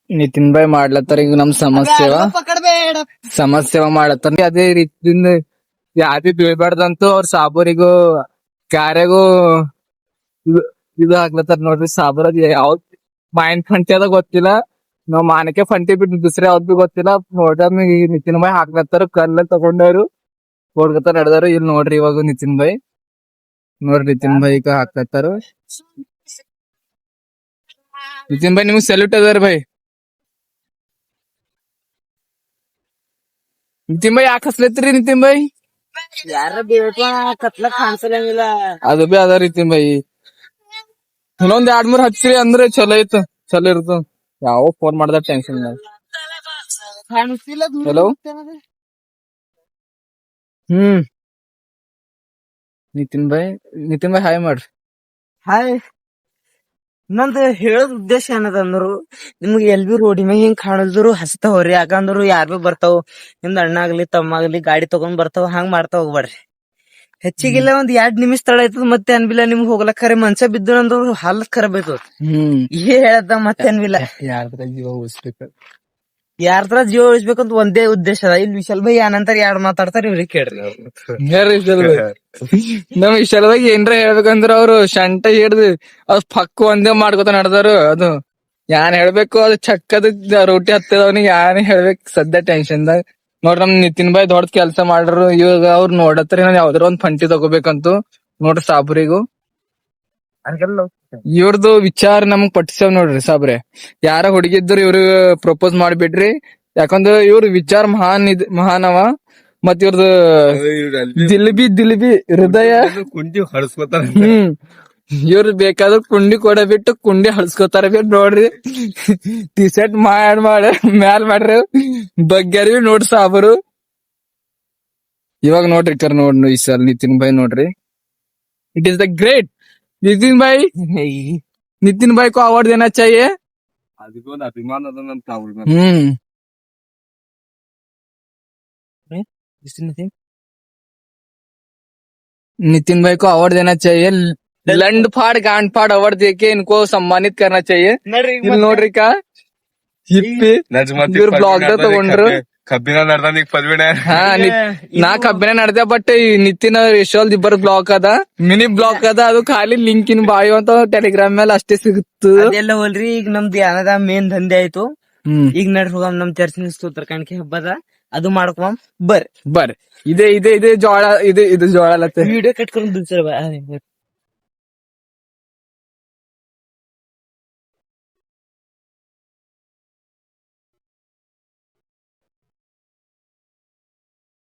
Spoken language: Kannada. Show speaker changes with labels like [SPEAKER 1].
[SPEAKER 1] ನಿತಿನ್ ಭಾಯ್ ಮಾಡ್ಲತ್ತಾರ ಈಗ ನಮ್ ಸಮಸ್ಯೆ ಮಾಡ್ಲತ್ತಾರ ಅದೇ ರೀತಿಯಿಂದ ಯಾವ್ದು ಬೀಳ್ಬಾರ್ದಂತೂ ಅವ್ರ ಸಾಬೂರಿಗೂ ಕಾರ್ಯಾಗೂ ಇದು ಹಾಕ್ಲತ್ತಾರ ನೋಡ್ರಿ. ಸಾಬೂರ್ ಯಾವ್ದ್ ಮಾಯಿನ್ ಫಂಟಿ ಅದ ಗೊತ್ತಿಲ್ಲ, ನಾವ್ ಮಾನಕೆ ಫಂಟಿ ಬಿಟ್ಟು ದುಸರೆ ಯಾವ್ದ್ ಬಿ ಗೊತ್ತಿಲ್ಲ. ನೋಡ್ರಿ ಈ ನಿತಿನ್ ಭಾಯ್ ಹಾಕ್ಲತ್ತಾರ, ಕಲ್ಲ ತಗೊಂಡವ್ರು ಹೊಡ್ಕತ ನಡೆದಾರು. ಇಲ್ಲಿ ನೋಡ್ರಿ ಇವಾಗ ನಿತಿನ್ ಭಾಯ್ ಈಗ ಹಾಕ್ಲತ್ತಾರ. ನಿತಿನ್ ಭಾಯ್ ನಿಮ್ಗೆ ಸೆಲ್ಯೂಟ್ ಅದಾರ ಭಾಯ್. ನಿತಿನ್ ಭಾಯ್ ಯಾಕೆ ಹಸ್ಲತ್ರಿ ನಿತಿನ್ ಭಾಯ್?
[SPEAKER 2] ಯಾರ ಕತ್ಲಕ್ ಕಾಣಿಸಲಂಗಿಲ್ಲ.
[SPEAKER 1] ಅದು ಬಿ ಅದ ನಿತಿನ್ ಭಾಯ್. ಇನ್ನೊಂದ್ 2-3 ಹಚ್ಚಿರಿ ಅಂದ್ರೆ ಚಲೋ ಇರ್ತ. ಯಾವ ಫೋನ್ ಮಾಡ್ದ ಟೆನ್ಷನ್ ಇಲ್ಲ. ಹಲೋ ನಿತಿನ್ ಭಾಯ್ ಹಾಯ್ ಮಾಡ್ರಿ.
[SPEAKER 2] ಹಾಯ್. ನಂದು ಹೇಳೋದ್ ಉದ್ದೇಶ ಏನದಂದ್ರು, ನಿಮ್ಗೆ ಎಲ್ ಬಿ ರೋಡಿ ಮ್ಯಾಗ ಹಿಂಗ್ ಕಾಣಿದ್ರು ಹಸ್ತಾವ್ರಿ. ಯಾಕಂದ್ರು ಯಾರ್ ಬಿ ಬರ್ತಾವ್, ನಿಮ್ದ್ ಅಣ್ಣ ಆಗ್ಲಿ ತಮ್ಮ ಆಗ್ಲಿ ಗಾಡಿ ತಗೊಂಡ್ ಬರ್ತಾವ, ಹಂಗ್ ಮಾಡ್ತಾ ಹೋಗ್ಬಾರ್ರಿ. ಹೆಚ್ಚಿಗಿಲ್ಲ ಒಂದ್ 2 ನಿಮಿಷ ತಡ ಆಯ್ತದ ಮತ್ತೆ ಅನ್ಬಿಲ್ಲ ನಿಮ್ಗ್ ಹೋಗ್ಲಕ್. ಖರೆ ಮನ್ಸ ಬಿದ್ದು ಅಂದ್ರು ಹಾಲತ್ ಖರಾಬ್ ಆಯ್ತದ. ಹೇಳದ ಮತ್ತೆ ಅನ್ಬಿಲ್ಲ.
[SPEAKER 1] ಯಾರ್ದ್ರ ಜೀವ ಉಳಿಸ್ಬೇಕು,
[SPEAKER 2] ಯಾರ್ದ್ರ ಜೀವ ಉಳಿಸ್ಬೇಕಂತ ಒಂದೇ ಉದ್ದೇಶ ಅದ. ಇಲ್ಲಿ ವಿಶಾಲ್ ಭಾಯ್ ಏನಂತಾರ 2 ಮಾತಾಡ್ತಾರ, ಇವ್ರಿಗೆ ಕೇಳ್ರಿ.
[SPEAKER 1] ನಮ್ ವಿಶಾಲ್ ಭಾಯ್ ಏನ್ರ ಹೇಳ್ಬೇಕಂದ್ರ ಅವ್ರು ಶಂಟ ಹಿಡ್ದು ಅದ್ ಪಕ್ಕ ಒಂದೇ ಮಾಡ್ಕೊತ ನಡ್ದಾರು. ಅದು ಯಾನ್ ಹೇಳ್ಬೇಕು, ಅದು ಚಕ್ಕದ ರೋಟಿ ಹತ್ತದವನಿಗೆ ಯಾನ್ ಹೇಳ್ಬೇಕು ಸದ್ಯ ಟೆನ್ಷನ್ದಾಗ. ನೋಡ್ರಿ ನಮ್ ನಿತಿನ್ ಭಾಯ್ ದೊಡ್ಡ ಕೆಲ್ಸ ಮಾಡ್ರು. ಇವಾಗ ಅವ್ರು ನೋಡತ್ರಿ ನಾವ್ ಯಾವ್ದಾರ ಒಂದ್ ಫಂಟಿ ತಗೋಬೇಕಂತೂ ನೋಡ್ರಿ ಸಾಬ್ರಿಗೂ. ಇವ್ರದ್ದು ವಿಚಾರ ನಮಗ್ ಪಟ್ಟಿಸ್ಯಾವ್ ನೋಡ್ರಿ ಸಾಬ್ರೆ. ಯಾರ ಹುಡುಗಿದ್ರು ಇವ್ರ ಪ್ರಪೋಸ್ ಮಾಡ್ಬಿಡ್ರಿ, ಯಾಕಂದ್ರ ಇವ್ರ ವಿಚಾರ ಮಹಾನವ. ಮತ್ ಇವ್ರದ್ದು ದಿಲ್ಬಿ ಹೃದಯ
[SPEAKER 3] ಕುಂಡಿ ಹಳಸ್ಕೊತಾರ.
[SPEAKER 1] ಇವ್ರು ಬೇಕಾದ್ರ ಕುಂಡಿ ಕೊಡ ಬಿಟ್ಟು ಕುಂಡಿ ಹಳ್ಸ್ಕೊತಾರ ಬಿಟ್ಟು ನೋಡ್ರಿ. ಟಿ ಶರ್ಟ್ ಮ್ಯಾಲ್ ಮಾಡ್ರಿ ಬಗ್ಗ್ಯಾರಿ ನೋಡ್ರಿ ಸಾಬರು. ಇವಾಗ ನೋಡ್ರಿ ನೋಡ್ರಿ ಈ ಸಲ ನಿತಿನ್ ಭಾಯ್ ನೋಡ್ರಿ, it is the great Nitin Bhai को अवार्ड देना चाहिए.
[SPEAKER 3] ಅದಕ್ಕೊಂದು ಅಭಿಮಾನ ಅದ ನಮ್ ತಾವ್ರ.
[SPEAKER 1] नितिन भाई को अवार्ड देना चाहिए. लंड फाड़ गांड फाड़ अवार्ड देके इनको सम्मानित करना चाहिए. ನೋಡ್ರಿ ಕಾ ಹಿಪ್ಪಿ ಇವ್ರ ಬ್ಲಾಗ್ ದ ತಗೊಂಡ್ರು.
[SPEAKER 3] ಕಬ್ಬಿನ ನಡ್ದ ಪದವಿನ
[SPEAKER 1] ನಾ ಕಬ್ಬಿನ ನಡ್ದೆ. ಬಟ್ ನಿತಿನ್ ಯಶೋಲ್ ಇಬ್ಬರ ಬ್ಲಾಕ್ ಅದ, ಮಿನಿ ಬ್ಲಾಕ್ ಅದ. ಅದು ಖಾಲಿ ಲಿಂಕಿನ್ ಬಾಯೋ ಅಂತ ಟೆಲಿಗ್ರಾಮ್ ಮೇಲೆ ಅಷ್ಟೇ ಸಿಗುತ್ತ.
[SPEAKER 2] ಅದೆಲ್ಲ ಹೋಲ್ರಿ, ಈಗ ನಮ್ದು ಏನದ ಮೇನ್ ದಂಧೆ ಆಯ್ತು. ಈಗ ನಡ್ರಿ ಹೋಗಮ್ ನಮ್ ಚರ್ಚಿನ ಸ್ತೋತ್ರ ಕಾಣಿಕೆ ಹಬ್ಬದ ಅದು ಮಾಡ್ಕೊಮ್ ಬರ್ರಿ.
[SPEAKER 1] ಇದೇ ಜೋಳ ಇದು ಜೋಳ
[SPEAKER 2] ವಿಡಿಯೋ ಕಟ್ಕೊಂಡು